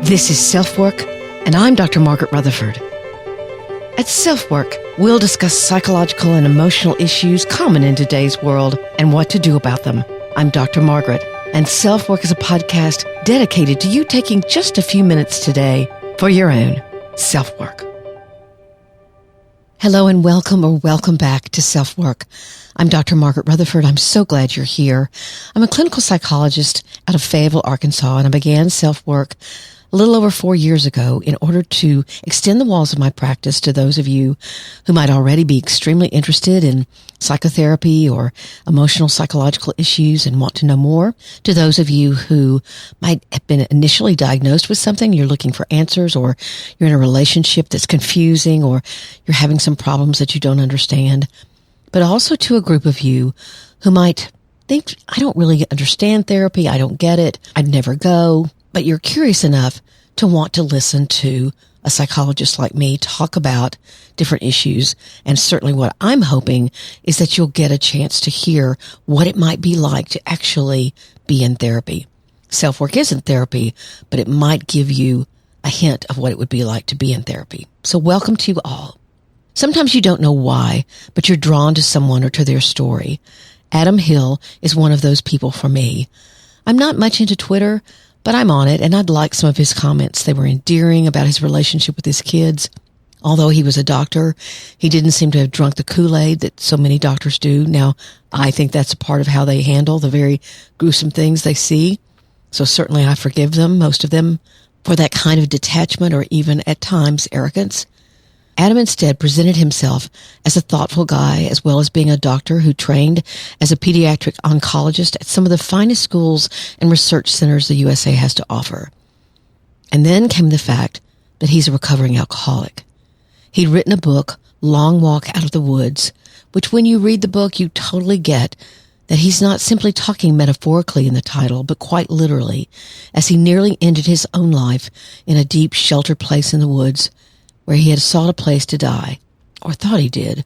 This is SelfWork, and I'm Dr. Margaret Rutherford. At SelfWork, we'll discuss psychological and emotional issues common in today's world and what to do about them. I'm Dr. Margaret, and SelfWork is a podcast dedicated to you taking just a few minutes today for your own self-work. Hello and welcome back to SelfWork. I'm Dr. Margaret Rutherford. I'm so glad you're here. I'm a clinical psychologist out of Fayetteville, Arkansas, and I began SelfWork a little over 4 years ago in order to extend the walls of my practice to those of you who might already be extremely interested in psychotherapy or emotional psychological issues and want to know more, to those of you who might have been initially diagnosed with something, you're looking for answers, or you're in a relationship that's confusing, or you're having some problems that you don't understand, but also to a group of you who might think, I don't really understand therapy, I don't get it, I'd never go, but you're curious enough to want to listen to a psychologist like me talk about different issues. And certainly what I'm hoping is that you'll get a chance to hear what it might be like to actually be in therapy. Self-work isn't therapy, but it might give you a hint of what it would be like to be in therapy. So welcome to you all. Sometimes you don't know why, but you're drawn to someone or to their story. Adam Hill is one of those people for me. I'm not much into Twitter, but I'm on it, and I'd like some of his comments. They were endearing about his relationship with his kids. Although he was a doctor, he didn't seem to have drunk the Kool-Aid that so many doctors do. Now, I think that's a part of how they handle the very gruesome things they see. So certainly I forgive them, most of them, for that kind of detachment or even, at times, arrogance. Adam instead presented himself as a thoughtful guy, as well as being a doctor who trained as a pediatric oncologist at some of the finest schools and research centers the USA has to offer. And then came the fact that he's a recovering alcoholic. He'd written a book, Long Walk Out of the Woods, which when you read the book, you totally get that he's not simply talking metaphorically in the title, but quite literally, as he nearly ended his own life in a deep, sheltered place in the woods, where he had sought a place to die, or thought he did,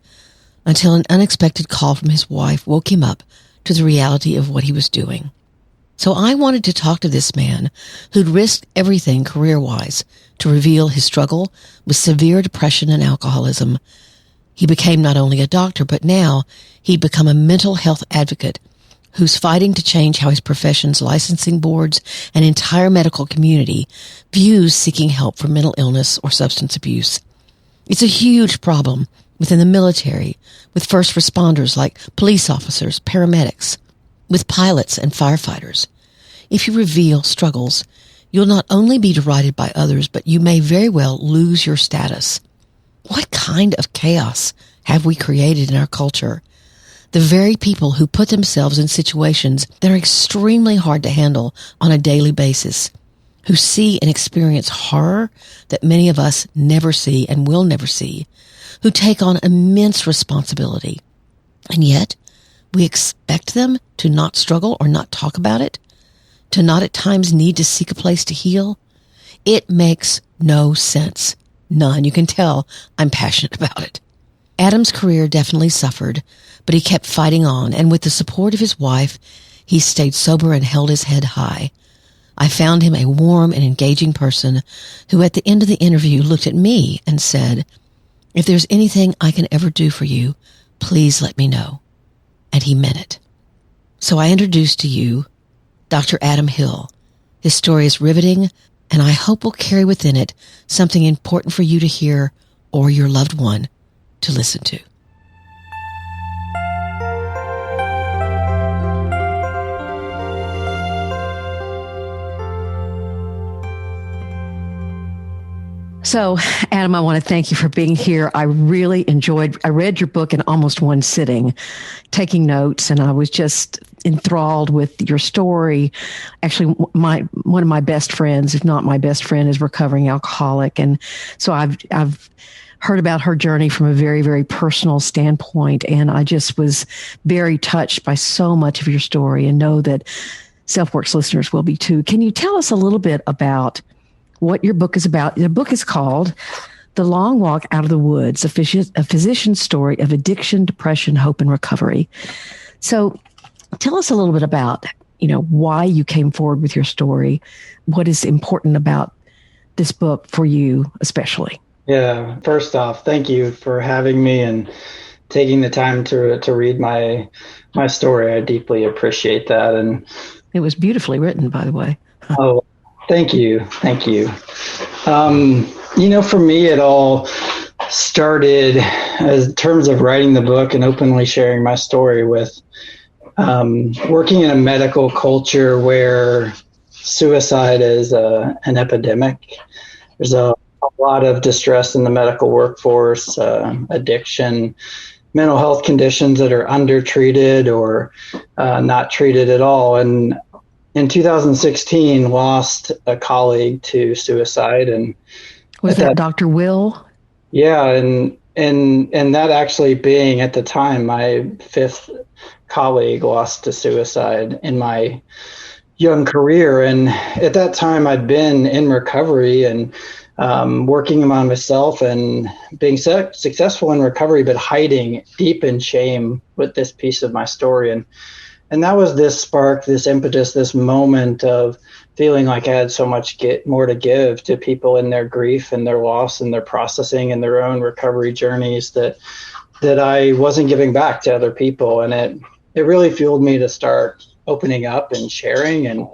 until an unexpected call from his wife woke him up to the reality of what he was doing. So I wanted to talk to this man who'd risked everything career-wise to reveal his struggle with severe depression and alcoholism. He became not only a doctor, but now he'd become a mental health advocate who's fighting to change how his profession's licensing boards and entire medical community views seeking help for mental illness or substance abuse. It's a huge problem within the military, with first responders like police officers, paramedics, with pilots and firefighters. If you reveal struggles, you'll not only be derided by others, but you may very well lose your status. What kind of chaos have we created in our culture? The very people who put themselves in situations that are extremely hard to handle on a daily basis, who see and experience horror that many of us never see and will never see, who take on immense responsibility. And yet, we expect them to not struggle or not talk about it, to not at times need to seek a place to heal. It makes no sense. None. You can tell I'm passionate about it. Adam's career definitely suffered, but he kept fighting on, and with the support of his wife, he stayed sober and held his head high. I found him a warm and engaging person who at the end of the interview looked at me and said, "If there's anything I can ever do for you, please let me know." And he meant it. So I introduce to you Dr. Adam Hill. His story is riveting, and I hope will carry within it something important for you to hear or your loved one to listen to. So, Adam, I want to thank you for being here. I really I read your book in almost one sitting, taking notes, and I was just enthralled with your story. Actually, one of my best friends, if not my best friend, is a recovering alcoholic. And so I've heard about her journey from a very, very personal standpoint. And I just was very touched by so much of your story, and know that SelfWorks listeners will be too. Can you tell us a little bit about what your book is about? The book is called The Long Walk Out of the Woods, a physician's story of addiction, depression, hope, and recovery. So tell us a little bit about, why you came forward with your story, what is important about this book for you especially? Yeah. First off, thank you for having me and taking the time to read my story. I deeply appreciate that. And It was beautifully written, by the way. oh, thank you. Thank you. For me, it all started as in terms of writing the book and openly sharing my story with working in a medical culture where suicide is an epidemic. There's a lot of distress in the medical workforce, addiction, mental health conditions that are undertreated or not treated at all. And in 2016, lost a colleague to suicide. And was that Dr. Will? Yeah, and that actually being at the time my fifth colleague lost to suicide in my young career. And at that time, I'd been in recovery and working on myself and being successful in recovery, but hiding deep in shame with this piece of my story. And that was this spark, this impetus, this moment of feeling like I had so much more to give to people in their grief and their loss and their processing and their own recovery journeys that I wasn't giving back to other people. And it really fueled me to start opening up and sharing and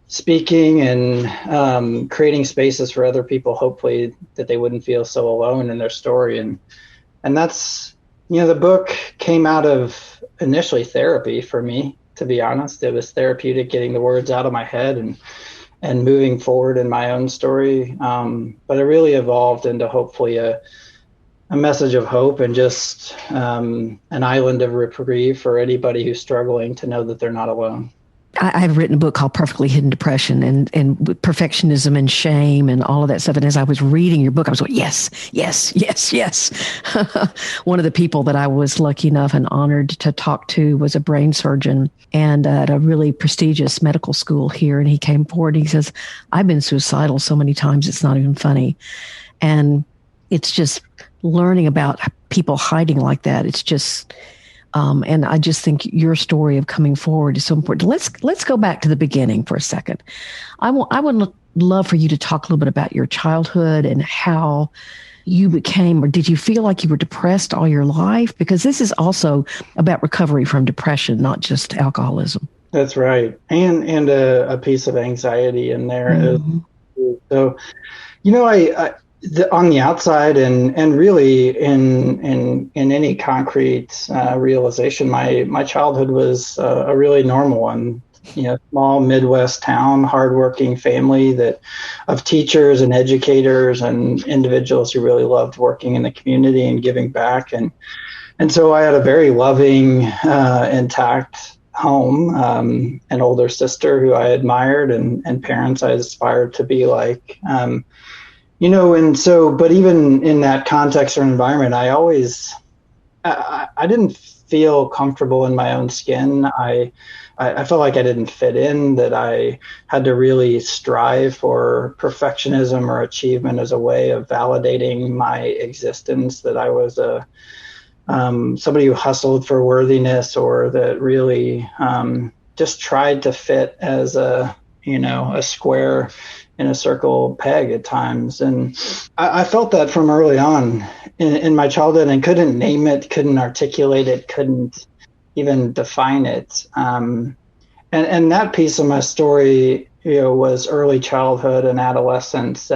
speaking and creating spaces for other people, hopefully that they wouldn't feel so alone in their story. And that's, the book came out of initially therapy for me, to be honest. It was therapeutic, getting the words out of my head and moving forward in my own story. But it really evolved into hopefully a message of hope and just an island of reprieve for anybody who's struggling to know that they're not alone. I've written a book called Perfectly Hidden Depression and perfectionism and shame and all of that stuff. And as I was reading your book, I was going, yes, yes, yes, yes. One of the people that I was lucky enough and honored to talk to was a brain surgeon and at a really prestigious medical school here. And he came forward and he says, I've been suicidal so many times, it's not even funny. And it's just learning about people hiding like that. It's just... and I just think your story of coming forward is so important. Let's go back to the beginning for a second. I would love for you to talk a little bit about your childhood and how you became, or did you feel like you were depressed all your life? Because this is also about recovery from depression, not just alcoholism. That's right. And a piece of anxiety in there. Mm-hmm. So, on the outside and really in any concrete realization, my childhood was a really normal one. Small Midwest town, hardworking family of teachers and educators and individuals who really loved working in the community and giving back. And so I had a very loving, intact home, an older sister who I admired and parents I aspired to be like. And so, but even in that context or environment, I didn't feel comfortable in my own skin. I felt like I didn't fit in, that I had to really strive for perfectionism or achievement as a way of validating my existence, that I was somebody who hustled for worthiness or that really just tried to fit as a square in a circle peg at times. And I felt that from early on in my childhood and couldn't name it, couldn't articulate it, couldn't even define it. And that piece of my story, was early childhood and adolescence.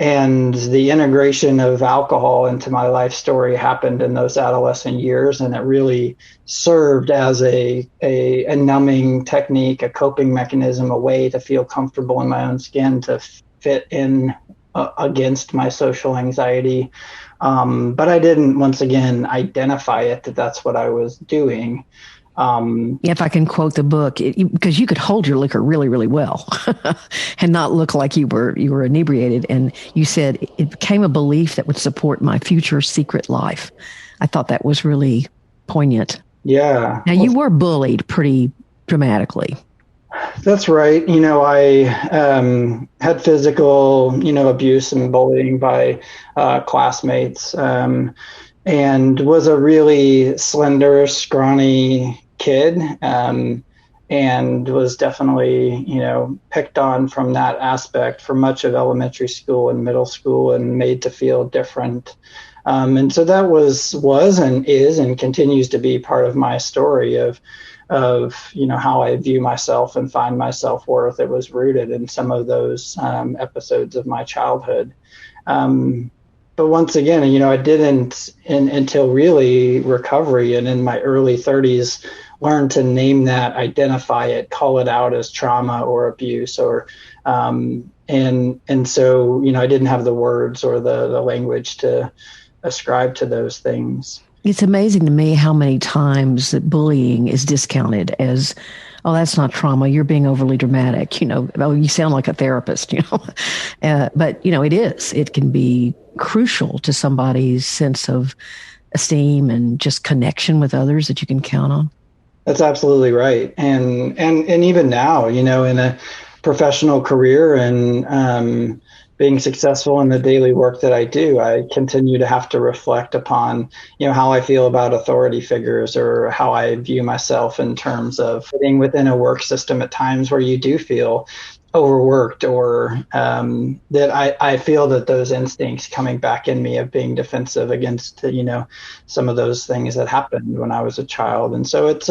And the integration of alcohol into my life story happened in those adolescent years. And it really served as a numbing technique, a coping mechanism, a way to feel comfortable in my own skin, to fit in against my social anxiety. But I didn't, once again, identify it that that's what I was doing. If I can quote the book, because you could hold your liquor really, really well and not look like you were inebriated. And you said it became a belief that would support my future secret life. I thought that was really poignant. Yeah. Now, you were bullied pretty dramatically. That's right. I had physical, abuse and bullying by classmates, and was a really slender, scrawny kid. and was definitely, picked on from that aspect for much of elementary school and middle school and made to feel different. And so that was and is and continues to be part of my story of how I view myself and find my self-worth. It was rooted in some of those episodes of my childhood. But once again, I didn't until really recovery and in my early 30s learn to name that, identify it, call it out as trauma or abuse, or and so I didn't have the words or the language to ascribe to those things. It's amazing to me how many times that bullying is discounted as, oh, that's not trauma. You're being overly dramatic. Oh, you sound like a therapist, but, it is. It can be crucial to somebody's sense of esteem and just connection with others that you can count on. That's absolutely right. And even now, in a professional career and being successful in the daily work that I do, I continue to have to reflect upon, how I feel about authority figures or how I view myself in terms of fitting within a work system at times where you do feel overworked or that I feel that those instincts coming back in me of being defensive against, some of those things that happened when I was a child. And so it's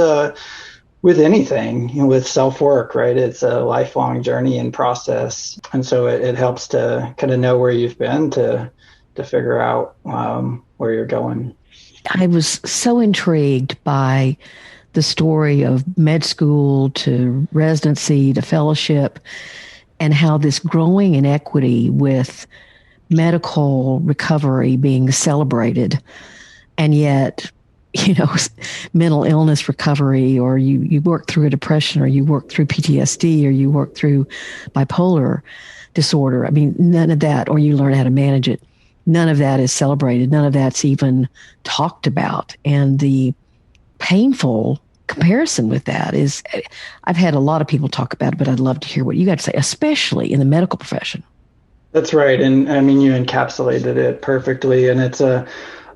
with anything, with self-work, right? It's a lifelong journey and process. And so it helps to kind of know where you've been to figure out where you're going. I was so intrigued by the story of med school to residency to fellowship and how this growing inequity with medical recovery being celebrated, and yet mental illness recovery, or you work through a depression, or you work through PTSD, or you work through bipolar disorder. I mean, none of that, or you learn how to manage it. None of that is celebrated. None of that's even talked about. And the painful comparison with that is, I've had a lot of people talk about it, but I'd love to hear what you got to say, especially in the medical profession. That's right. And I mean, you encapsulated it perfectly. And it's a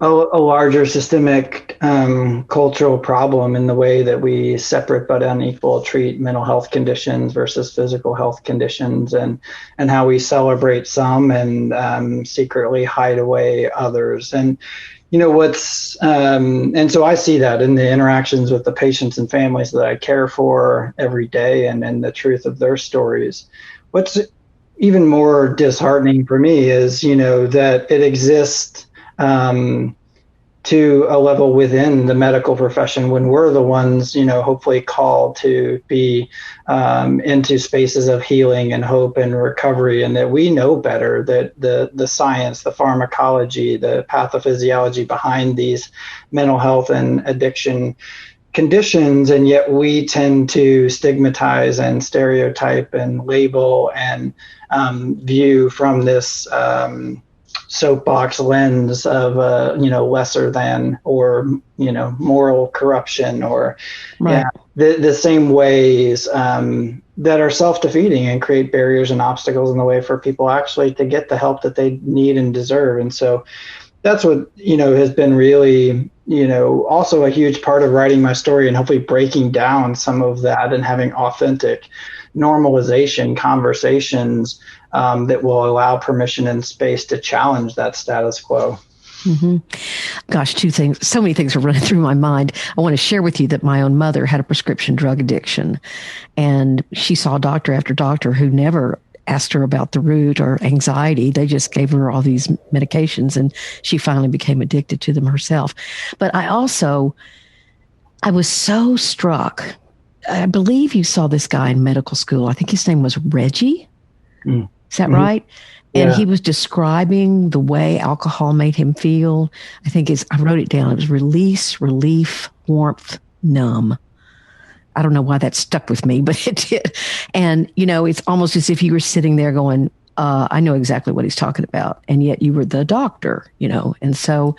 larger systemic cultural problem in the way that we separate but unequal treat mental health conditions versus physical health conditions, and how we celebrate some and secretly hide away others. And and so I see that in the interactions with the patients and families that I care for every day, and the truth of their stories. What's even more disheartening for me is, that it exists to a level within the medical profession when we're the ones, hopefully called to be into spaces of healing and hope and recovery, and that we know better, that the science, the pharmacology, the pathophysiology behind these mental health and addiction conditions, and yet we tend to stigmatize and stereotype and label and view from this soapbox lens of lesser than, or moral corruption, or right. The same ways that are self-defeating and create barriers and obstacles in the way for people actually to get the help that they need and deserve. And so that's what has been really also a huge part of writing my story, and hopefully breaking down some of that and having authentic normalization conversations that will allow permission and space to challenge that status quo. Mm-hmm. Gosh, two things. So many things are running through my mind. I want to share with you that my own mother had a prescription drug addiction, and she saw doctor after doctor who never asked her about the root or anxiety. They just gave her all these medications, and she finally became addicted to them herself. But I was so struck. I believe you saw this guy in medical school. I think his name was Reggie. Mm. Is that right? And he was describing the way alcohol made him feel. I wrote it down. It was release, relief, warmth, numb. I don't know why that stuck with me, but it did. And, it's almost as if you were sitting there going, I know exactly what he's talking about. And yet you were the doctor, And so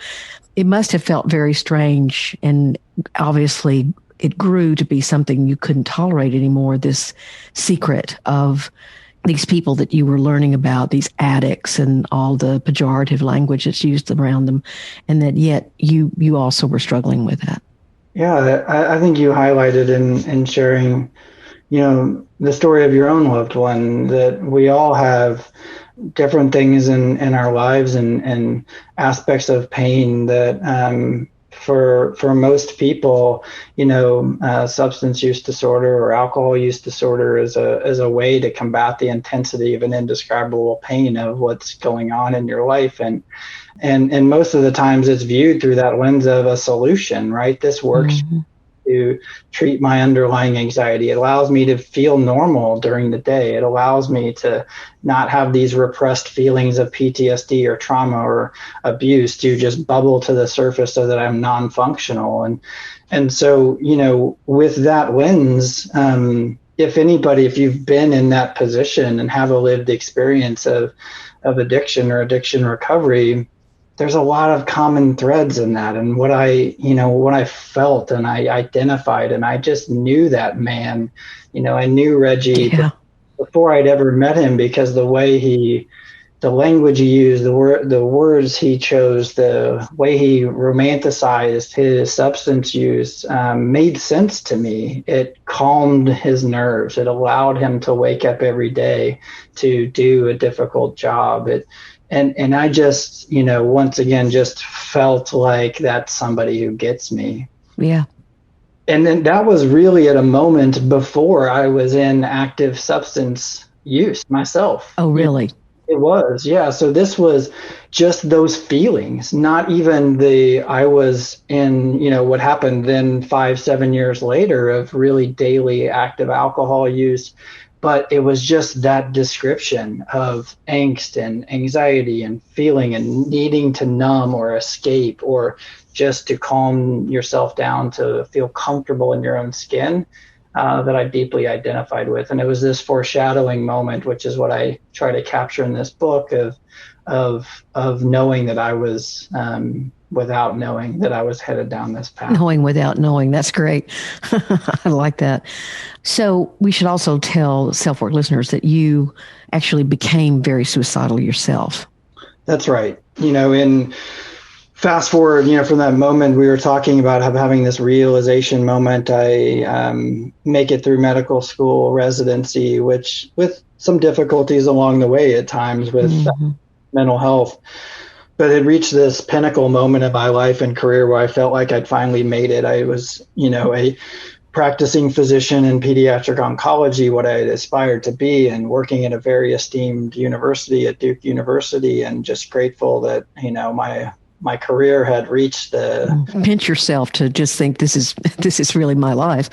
it must have felt very strange. And obviously it grew to be something you couldn't tolerate anymore, this secret of these people that you were learning about, these addicts, and all the pejorative language that's used around them, and that yet you also were struggling with that. Yeah, I think you highlighted in sharing the story of your own loved one, that we all have different things in our lives and aspects of pain that, for most people, substance use disorder or alcohol use disorder is a way to combat the intensity of an indescribable pain of what's going on in your life. And most of the times it's viewed through that lens of a solution, right? This works to treat my underlying anxiety. It allows me to feel normal during the day. It allows me to not have these repressed feelings of PTSD or trauma or abuse to just bubble to the surface so that I'm non-functional. And so, with that lens, if you've been in that position and have a lived experience of addiction or addiction recovery, there's a lot of common threads in that. And what I felt and I identified, and I just knew that man. I knew Reggie before I'd ever met him, because the language he used, the words he chose, the way he romanticized his substance use made sense to me. It calmed his nerves. It allowed him to wake up every day to do a difficult job. And I just, once again, just felt like that's somebody who gets me. Yeah. And then that was really at a moment before I was in active substance use myself. Oh, really? It was, yeah. So this was just those feelings, not even I was in, what happened then 5-7 years later of really daily active alcohol use. But it was just that description of angst and anxiety and feeling and needing to numb or escape or just to calm yourself down to feel comfortable in your own skin that I deeply identified with. And it was this foreshadowing moment, which is what I try to capture in this book of knowing that I was without knowing that I was headed down this path. Knowing without knowing. That's great. I like that. So we should also tell SelfWork listeners that you actually became very suicidal yourself. That's right. In fast forward, from that moment we were talking about having this realization moment, I make it through medical school residency, which with some difficulties along the way at times with mental health. But it reached this pinnacle moment in my life and career where I felt like I'd finally made it. I was, a practicing physician in pediatric oncology, what I had aspired to be, and working at a very esteemed university at Duke University, and just grateful that, my career had reached the... Pinch yourself to just think this is really my life.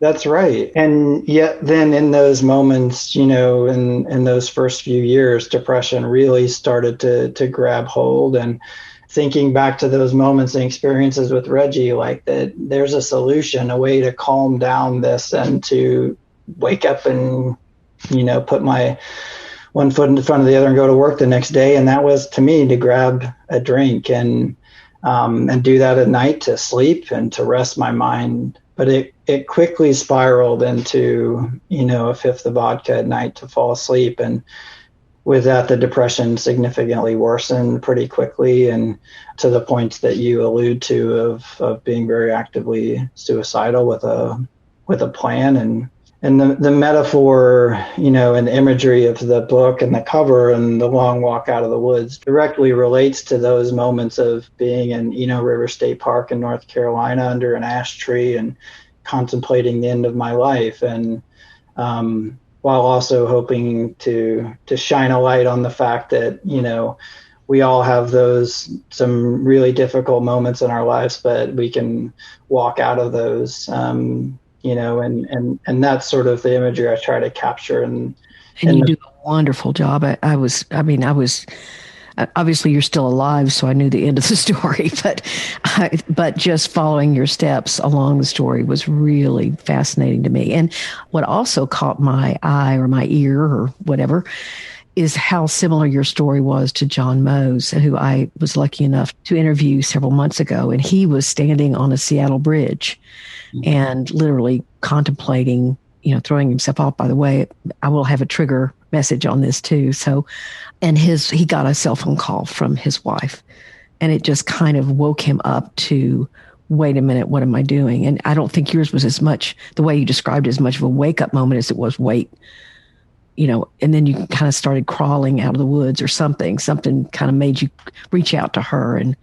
That's right. And yet then in those moments, in those first few years, depression really started to grab hold. And thinking back to those moments and experiences with Reggie, like that there's a solution, a way to calm down this and to wake up and, put my one foot in front of the other and go to work the next day. And that was, to me, to grab a drink and do that at night to sleep and to rest my mind. But it quickly spiraled into, a fifth of vodka at night to fall asleep. And with that, the depression significantly worsened pretty quickly, and to the point that you allude to of being very actively suicidal with a plan. And the metaphor, and the imagery of the book and the cover and the long walk out of the woods directly relates to those moments of being in River State Park in North Carolina under an ash tree and contemplating the end of my life. And while also hoping to shine a light on the fact that, we all have some really difficult moments in our lives, but we can walk out of those, and that's sort of the imagery I try to capture. And you do a wonderful job. I was obviously you're still alive, so I knew the end of the story, but just following your steps along the story was really fascinating to me. And what also caught my eye or my ear or whatever is how similar your story was to John Mose, who I was lucky enough to interview several months ago. And he was standing on a Seattle bridge and literally contemplating, throwing himself off. By the way, I will have a trigger message on this too. So, and he got a cell phone call from his wife, and it just kind of woke him up to wait a minute, what am I doing? And I don't think yours was as much, the way you described it, as much of a wake up moment as it was wait, and then you kind of started crawling out of the woods or something kind of made you reach out to her. And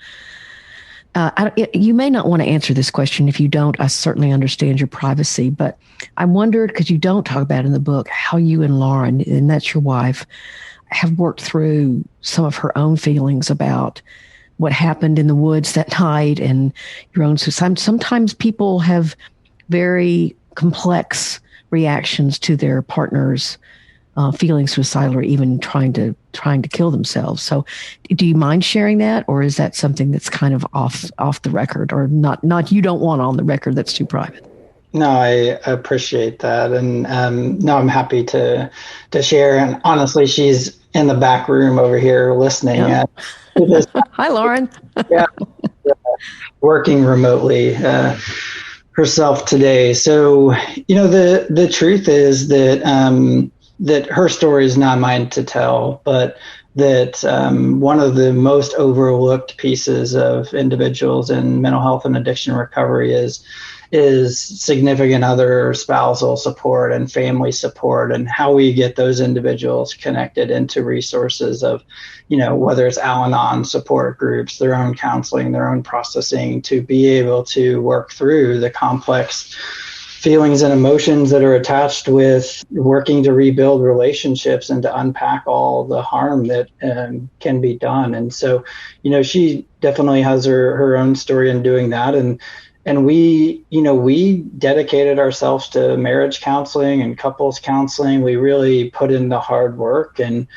you may not want to answer this question. If you don't, I certainly understand your privacy, but I wondered, because you don't talk about it in the book, how you and Lauren, and that's your wife, have worked through some of her own feelings about what happened in the woods that night and your own suicide. Sometimes people have very complex reactions to their partners feeling suicidal or even trying to kill themselves. So do you mind sharing that, or is that something that's kind of off the record, or not you don't want on the record, that's too private? No, I appreciate that. And no, I'm happy to share. And honestly, she's in the back room over here listening. Yeah. Hi, Lauren. Yeah, working remotely herself today. So, the truth is that that her story is not mine to tell, but that one of the most overlooked pieces of individuals in mental health and addiction recovery is significant other spousal support and family support, and how we get those individuals connected into resources of, whether it's Al-Anon support groups, their own counseling, their own processing, to be able to work through the complex feelings and emotions that are attached with working to rebuild relationships and to unpack all the harm that can be done. And so, she definitely has her own story in doing that. And we dedicated ourselves to marriage counseling and couples counseling. We really put in the hard work, and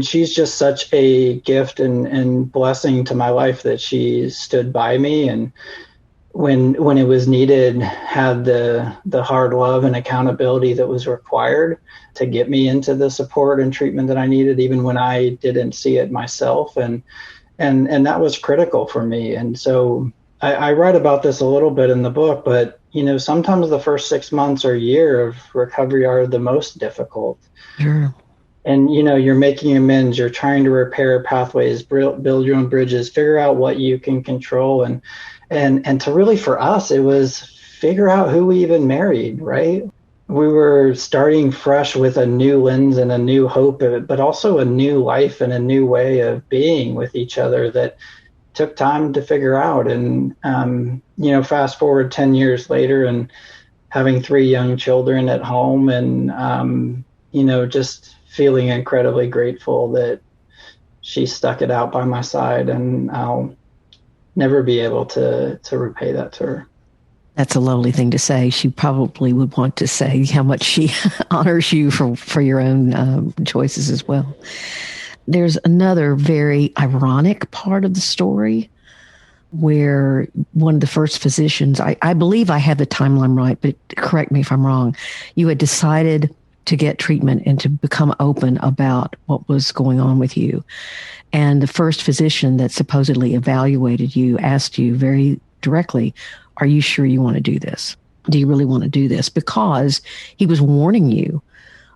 she's just such a gift and blessing to my life that she stood by me, and when it was needed, had the hard love and accountability that was required to get me into the support and treatment that I needed, even when I didn't see it myself. And that was critical for me. And so I write about this a little bit in the book, but sometimes the first 6 months or year of recovery are the most difficult. Sure. And you're making amends, you're trying to repair pathways, build your own bridges, figure out what you can control, and to really, for us, it was figure out who we even married, right? We were starting fresh with a new lens and a new hope, but also a new life and a new way of being with each other that took time to figure out. And, fast forward 10 years later and having 3 young children at home, and, just feeling incredibly grateful that she stuck it out by my side, and I'll never be able to repay that to her. That's a lovely thing to say. She probably would want to say how much she honors you for your own choices as well. There's another very ironic part of the story where one of the first physicians, I believe I have the timeline right, but correct me if I'm wrong, you had decided to get treatment and to become open about what was going on with you. And the first physician that supposedly evaluated you asked you very directly, are you sure you want to do this? Do you really want to do this? Because he was warning you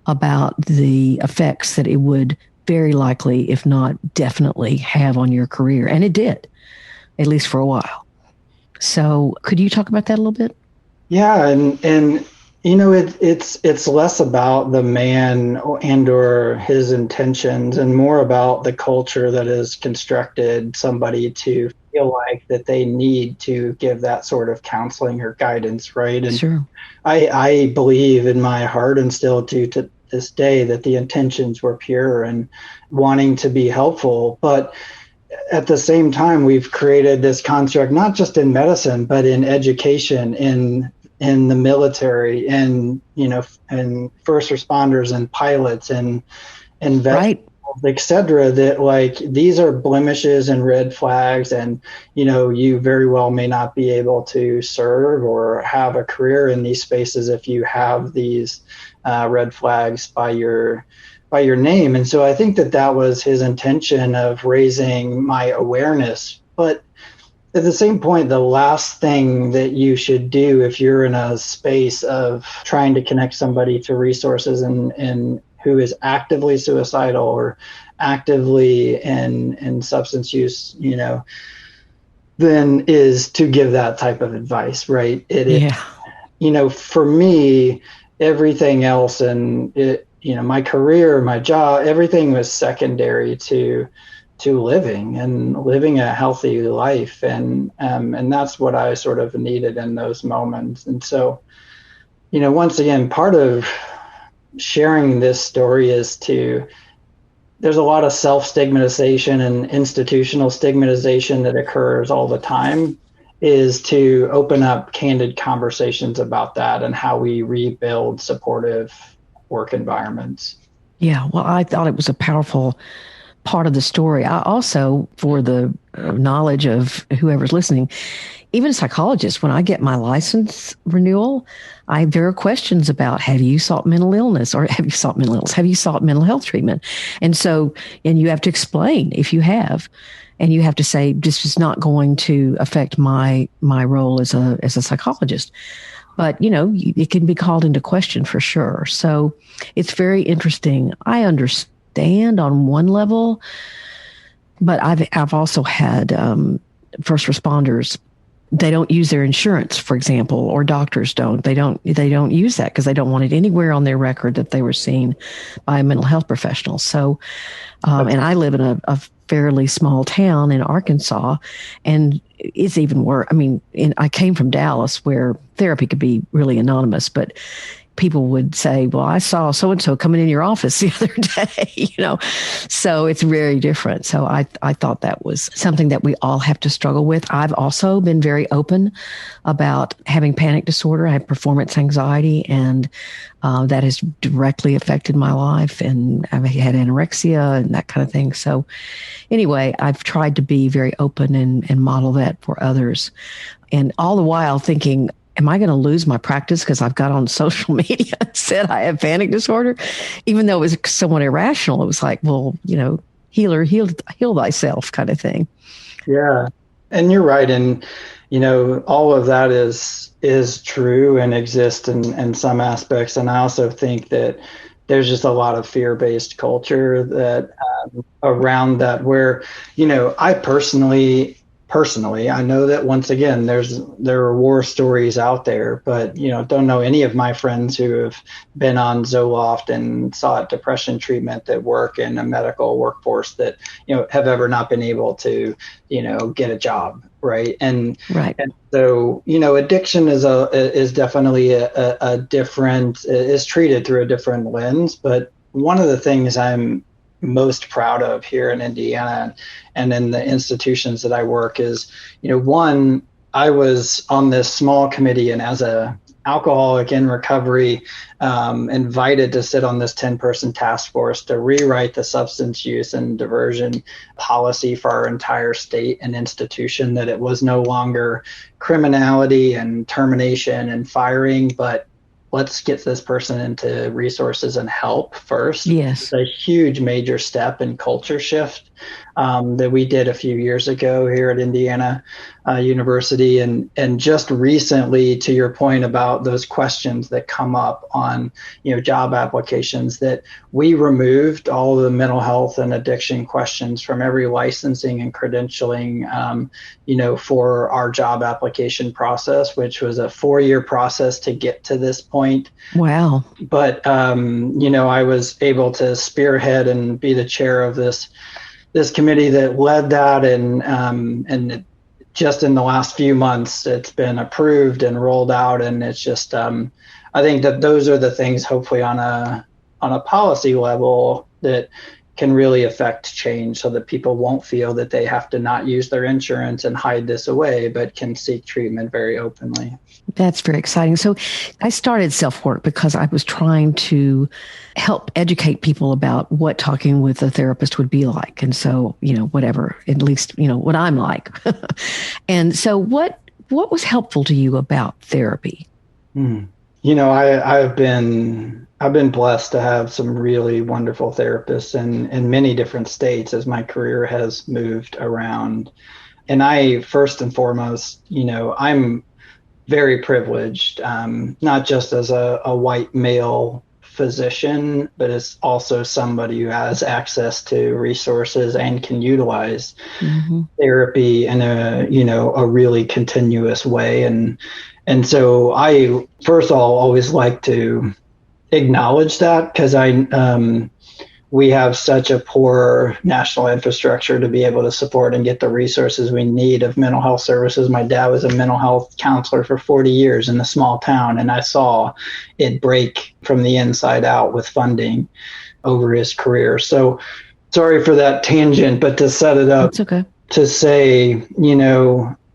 about the effects that it would very likely, if not definitely, have on your career. And it did, at least for a while. So could you talk about that a little bit? Yeah. And it's less about the man and or his intentions, and more about the culture that has constructed somebody to feel like that they need to give that sort of counseling or guidance, right? And sure. I believe in my heart, and still do to this day, that the intentions were pure and wanting to be helpful. But at the same time, we've created this construct, not just in medicine, but in education, in the military, and and first responders and pilots and vets, right, et cetera, that like these are blemishes and red flags, and you very well may not be able to serve or have a career in these spaces if you have these red flags by your name. And so I think that was his intention of raising my awareness. But at the same point, the last thing that you should do if you're in a space of trying to connect somebody to resources and who is actively suicidal or actively in substance use, than is to give that type of advice, right? It is, Yeah. for me, everything else and my career, my job, everything was secondary to living a healthy life. And that's what I sort of needed in those moments. And so, once again, part of sharing this story is there's a lot of self-stigmatization and institutional stigmatization that occurs all the time, is to open up candid conversations about that and how we rebuild supportive work environments. Yeah. Well, I thought it was a powerful part of the story. I also, for the knowledge of whoever's listening, even a psychologist, when I get my license renewal, there are questions about, have you sought mental illness, or have you sought mental illness? Have you sought mental health treatment? And you have to explain if you have, and you have to say, this is not going to affect my role as a psychologist. But, it can be called into question for sure. So it's very interesting. I understand on one level, but I've also had first responders. They don't use their insurance, for example, or doctors don't. They don't use that because they don't want it anywhere on their record that they were seen by a mental health professional. So, and I live in a fairly small town in Arkansas, and it's even worse. I mean, I came from Dallas, where therapy could be really anonymous, but people would say, well, I saw so-and-so coming in your office the other day, so it's very different. So I thought that was something that we all have to struggle with. I've also been very open about having panic disorder. I have performance anxiety, and that has directly affected my life. And I've had anorexia and that kind of thing. So anyway, I've tried to be very open and model that for others. And all the while thinking, am I going to lose my practice because I've got on social media and said I have panic disorder? Even though it was somewhat irrational, it was like, well, heal thyself kind of thing. Yeah. And you're right. And, all of that is true and exists in some aspects. And I also think that there's just a lot of fear-based culture that around that, where, I personally, I know that once again, there are war stories out there, but, don't know any of my friends who have been on Zoloft and sought depression treatment that work in a medical workforce that, have ever not been able to, get a job. Right. And so, addiction is definitely a different, is treated through a different lens. But one of the things I'm most proud of here in Indiana and in the institutions that I work is, one, I was on this small committee, and as a alcoholic in recovery, invited to sit on this 10-person task force to rewrite the substance use and diversion policy for our entire state and institution, that it was no longer criminality and termination and firing, but let's get this person into resources and help first. Yes. It's a huge major step in culture shift that we did a few years ago here at Indiana University. And just recently, to your point about those questions that come up on, job applications, that we removed all the mental health and addiction questions from every licensing and credentialing, for our job application process, which was a 4-year process to get to this point. Wow. But, I was able to spearhead and be the chair of this committee that led that. And just in the last few months, it's been approved and rolled out. And it's just, I think that those are the things, hopefully on a policy level, that can really affect change, so that people won't feel that they have to not use their insurance and hide this away, but can seek treatment very openly. That's very exciting. So I started SelfWork because I was trying to help educate people about what talking with a therapist would be like. And so, whatever, at least, what I'm like. And so what was helpful to you about therapy? I've been blessed to have some really wonderful therapists in many different states as my career has moved around. And I, first and foremost, I'm very privileged, not just as a white male physician, but is also somebody who has access to resources and can utilize therapy in a really continuous way. And so I, first of all, always like to acknowledge that, because we have such a poor national infrastructure to be able to support and get the resources we need of mental health services. My dad was a mental health counselor for 40 years in a small town, and I saw it break from the inside out with funding over his career. So sorry for that tangent, but to set it up, it's okay. To say,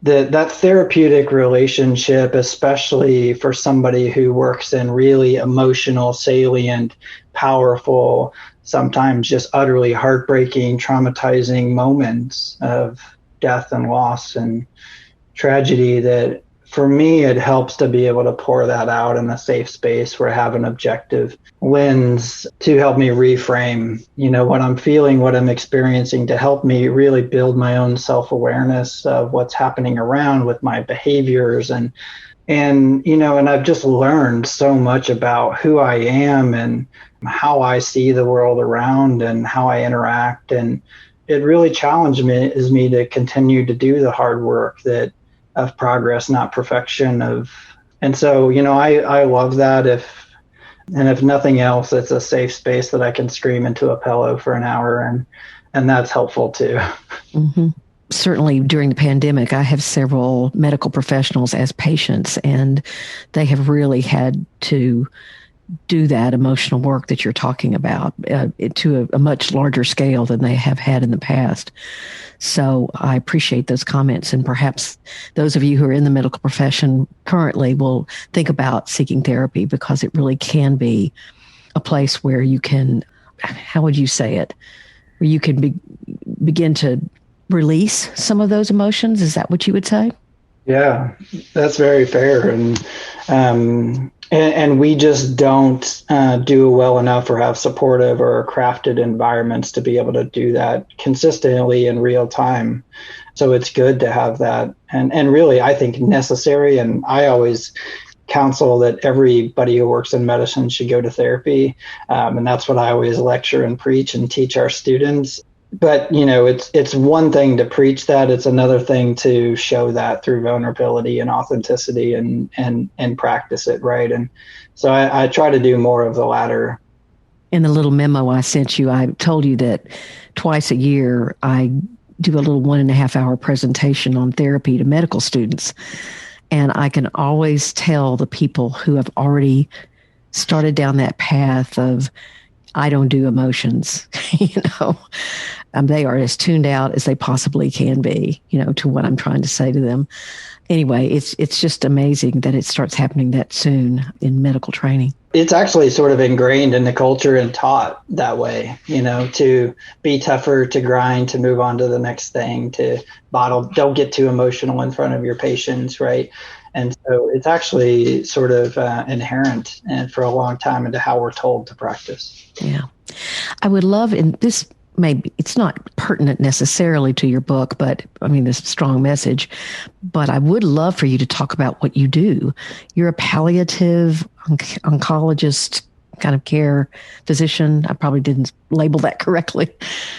that therapeutic relationship, especially for somebody who works in really emotional, salient, powerful, sometimes just utterly heartbreaking, traumatizing moments of death and loss and tragedy, that for me, it helps to be able to pour that out in a safe space where I have an objective lens to help me reframe, what I'm feeling, what I'm experiencing, to help me really build my own self-awareness of what's happening around with my behaviors. And I've just learned so much about who I am and how I see the world around and how I interact. And it really challenged me to continue to do the hard work of progress, not perfection. And so, I love that. If nothing else, it's a safe space that I can scream into a pillow for an hour, and that's helpful too. Mm-hmm. Certainly during the pandemic, I have several medical professionals as patients, and they have really had to do that emotional work that you're talking about to a much larger scale than they have had in the past. So I appreciate those comments, and perhaps those of you who are in the medical profession currently will think about seeking therapy, because it really can be a place where you can, how would you say it, where you can begin to release some of those emotions. Is that what you would say? Yeah, that's very fair. And we just don't do well enough or have supportive or crafted environments to be able to do that consistently in real time. So it's good to have that, and really, I think, necessary. And I always counsel that everybody who works in medicine should go to therapy. And that's what I always lecture and preach and teach our students. But, it's one thing to preach that. It's another thing to show that through vulnerability and authenticity and practice it, right? And so I try to do more of the latter. In the little memo I sent you, I told you that twice a year I do a little 1.5 hour presentation on therapy to medical students. And I can always tell the people who have already started down that path of, I don't do emotions, they are as tuned out as they possibly can be, to what I'm trying to say to them. Anyway, it's just amazing that it starts happening that soon in medical training. It's actually sort of ingrained in the culture and taught that way, to be tougher, to grind, to move on to the next thing, to bottle, don't get too emotional in front of your patients, right? And so it's actually sort of inherent and for a long time into how we're told to practice. Yeah. I would love, and this maybe it's not pertinent necessarily to your book, but I mean, this strong message, but I would love for you to talk about what you do. You're a palliative oncologist, kind of care physician. I probably didn't label that correctly.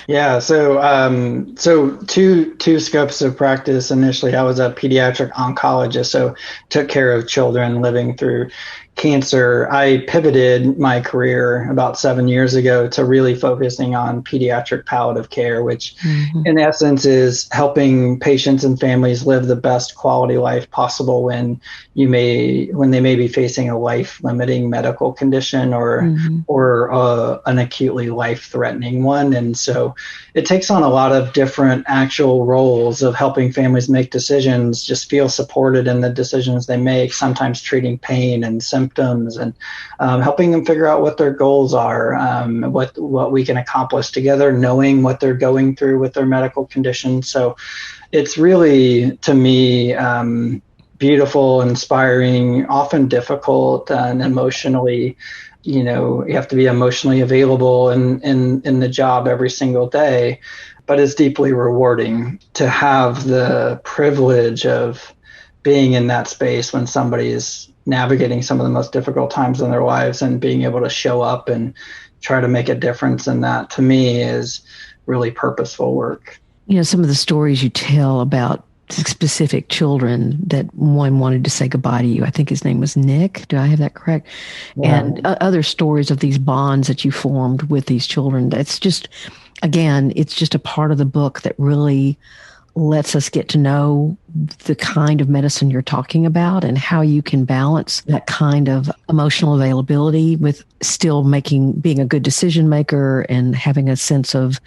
Yeah. So two scopes of practice. Initially, I was a pediatric oncologist, so took care of children living through cancer. I pivoted my career about 7 years ago to really focusing on pediatric palliative care, which in essence is helping patients and families live the best quality life possible when they may be facing a life-limiting medical condition or an acutely life-threatening one. And so it takes on a lot of different actual roles of helping families make decisions, just feel supported in the decisions they make, sometimes treating pain and symptoms and helping them figure out what their goals are, what we can accomplish together, knowing what they're going through with their medical condition. So it's really, to me, beautiful, inspiring, often difficult, and emotionally, you have to be emotionally available in the job every single day, but it's deeply rewarding to have the privilege of being in that space when somebody is navigating some of the most difficult times in their lives and being able to show up and try to make a difference in that, to me, is really purposeful work. Some of the stories you tell about specific children that one wanted to say goodbye to you. I think his name was Nick. Do I have that correct? Yeah. And other stories of these bonds that you formed with these children. That's just, again, it's just a part of the book that really lets us get to know the kind of medicine you're talking about and how you can balance that kind of emotional availability with still being a good decision maker and having a sense of,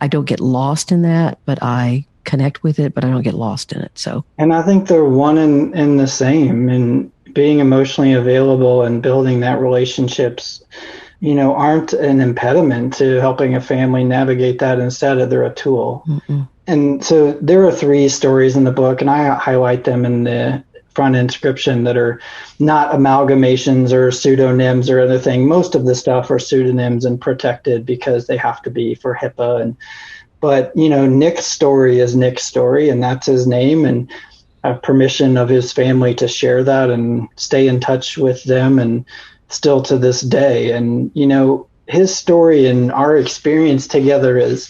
I don't get lost in that, but I connect with it, but I don't get lost in it. So, and I think they're one and the same, and being emotionally available and building that relationships, aren't an impediment to helping a family navigate that. Instead, they're a tool. Mm-mm. And so there are 3 stories in the book, and I highlight them in the front inscription, that are not amalgamations or pseudonyms or anything. Most of the stuff are pseudonyms and protected because they have to be for HIPAA. But Nick's story is Nick's story, and that's his name, and I have permission of his family to share that and stay in touch with them, and still to this day. And his story and our experience together is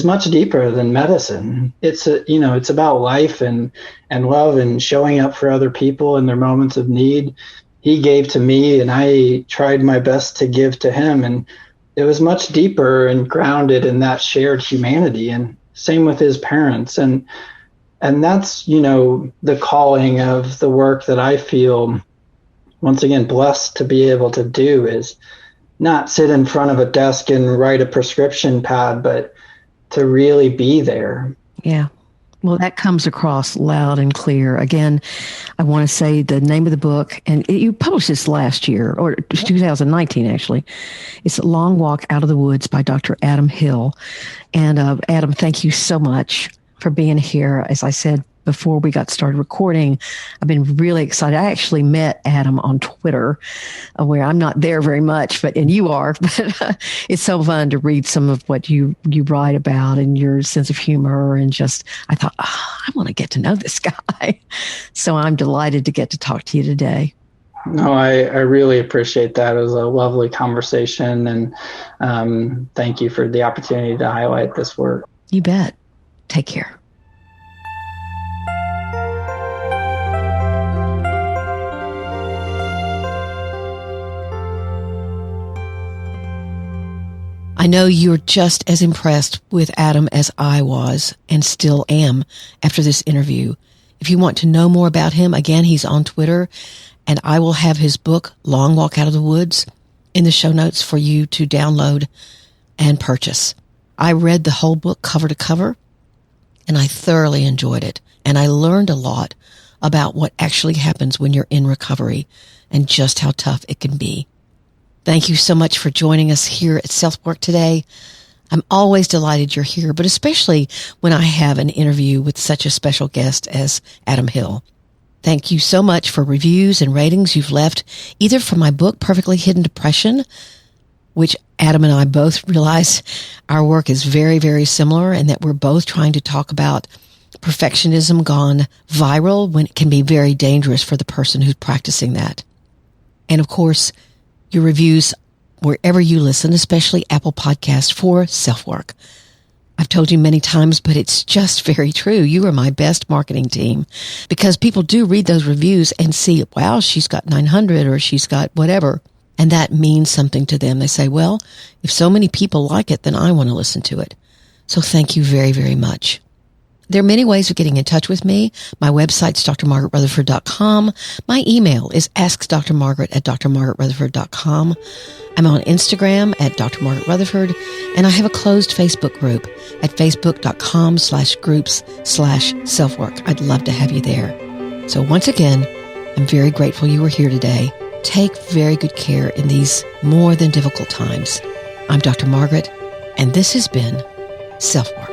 much deeper than medicine. It's it's about life and love and showing up for other people in their moments of need. He gave to me, and I tried my best to give to him, and it was much deeper and grounded in that shared humanity. And same with his parents. And that's, the calling of the work that I feel, once again, blessed to be able to do, is not sit in front of a desk and write a prescription pad, but to really be there. Yeah. Well, that comes across loud and clear. Again, I want to say the name of the book, and you published this last year, or 2019, actually. It's A Long Walk Out of the Woods by Dr. Adam Hill. And Adam, thank you so much for being here. As I said before we got started recording, I've been really excited. I actually met Adam on Twitter, where I'm not there very much, and you are. But it's so fun to read some of what you write about and your sense of humor. And just, I thought, I want to get to know this guy. So I'm delighted to get to talk to you today. No, I really appreciate that. It was a lovely conversation. And thank you for the opportunity to highlight this work. You bet. Take care. I know you're just as impressed with Adam as I was and still am after this interview. If you want to know more about him, again, he's on Twitter, and I will have his book, Long Walk Out of the Woods, in the show notes for you to download and purchase. I read the whole book cover to cover, and I thoroughly enjoyed it. And I learned a lot about what actually happens when you're in recovery and just how tough it can be. Thank you so much for joining us here at SelfWork today. I'm always delighted you're here, but especially when I have an interview with such a special guest as Adam Hill. Thank you so much for reviews and ratings you've left, either for my book, Perfectly Hidden Depression, which Adam and I both realize our work is very, very similar, and that we're both trying to talk about perfectionism gone viral when it can be very dangerous for the person who's practicing that. And of course, your reviews wherever you listen, especially Apple Podcasts, for SelfWork. I've told you many times, but it's just very true. You are my best marketing team, because people do read those reviews and see, wow, she's got 900 or she's got whatever. And that means something to them. They say, well, if so many people like it, then I want to listen to it. So thank you very, very much. There are many ways of getting in touch with me. My website's drmargaretrutherford.com. My email is askdrmargaret@drmargaretrutherford.com. I'm on Instagram at drmargaretrutherford, and I have a closed Facebook group at facebook.com/groups/selfwork. I'd love to have you there. So once again, I'm very grateful you were here today. Take very good care in these more than difficult times. I'm Dr. Margaret, and this has been SelfWork.